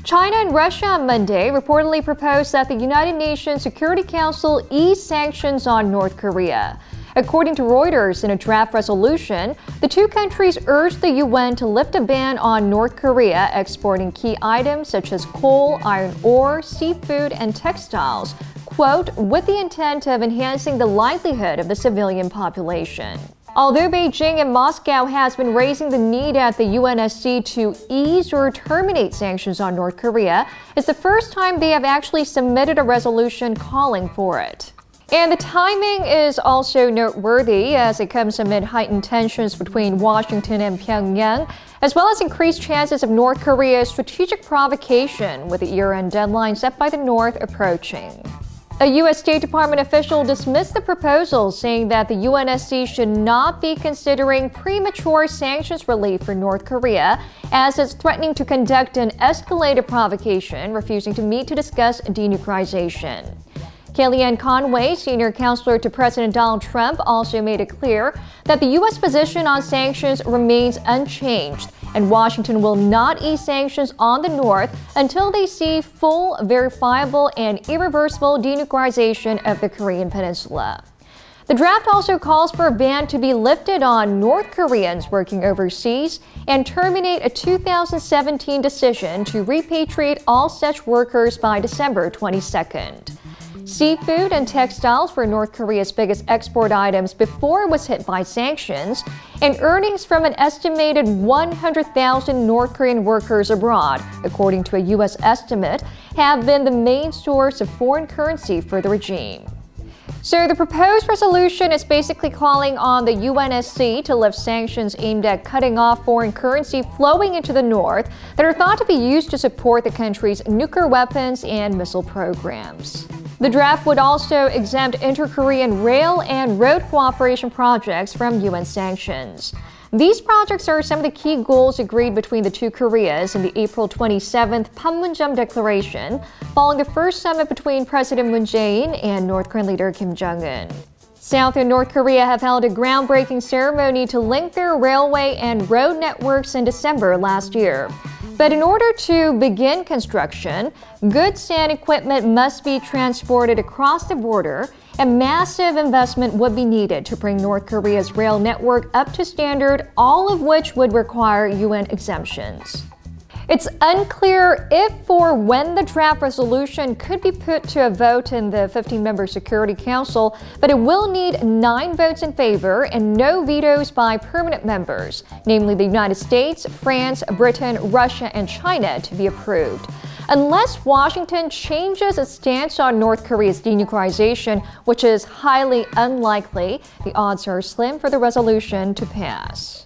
China and Russia on Monday reportedly proposed that the United Nations Security Council ease sanctions on North Korea. According to Reuters, in a draft resolution, the two countries urged the UN to lift a ban on North Korea exporting key items such as coal, iron ore, seafood, and textiles, quote, with the intent of enhancing the livelihood of the civilian population. Although Beijing and Moscow has been raising the need at the UNSC to ease or terminate sanctions on North Korea, it's the first time they have actually submitted a resolution calling for it. And the timing is also noteworthy as it comes amid heightened tensions between Washington and Pyongyang, as well as increased chances of North Korea's strategic provocation with the year-end deadline set by the North approaching. A U.S. State Department official dismissed the proposal, saying that the UNSC should not be considering premature sanctions relief for North Korea, as it's threatening to conduct an escalated provocation, refusing to meet to discuss denuclearization. Kellyanne Conway, senior counselor to President Donald Trump, also made it clear that the U.S. position on sanctions remains unchanged, and Washington will not ease sanctions on the North until they see full, verifiable, and irreversible denuclearization of the Korean Peninsula. The draft also calls for a ban to be lifted on North Koreans working overseas and terminate a 2017 decision to repatriate all such workers by December 22nd. Seafood and textiles were North Korea's biggest export items before it was hit by sanctions, and earnings from an estimated 100,000 North Korean workers abroad, according to a U.S. estimate, have been the main source of foreign currency for the regime. So the proposed resolution is basically calling on the UNSC to lift sanctions aimed at cutting off foreign currency flowing into the North that are thought to be used to support the country's nuclear weapons and missile programs. The draft would also exempt inter-Korean rail and road cooperation projects from UN sanctions. These projects are some of the key goals agreed between the two Koreas in the April 27th Panmunjom Declaration, following the first summit between President Moon Jae-in and North Korean leader Kim Jong-un. South and North Korea have held a groundbreaking ceremony to link their railway and road networks in December last year. But in order to begin construction, goods and equipment must be transported across the border, and massive investment would be needed to bring North Korea's rail network up to standard, all of which would require UN exemptions. It's unclear if or when the draft resolution could be put to a vote in the 15-member Security Council, but it will need 9 votes in favor and no vetoes by permanent members, namely the United States, France, Britain, Russia, and China, to be approved. Unless Washington changes its stance on North Korea's denuclearization, which is highly unlikely, the odds are slim for the resolution to pass.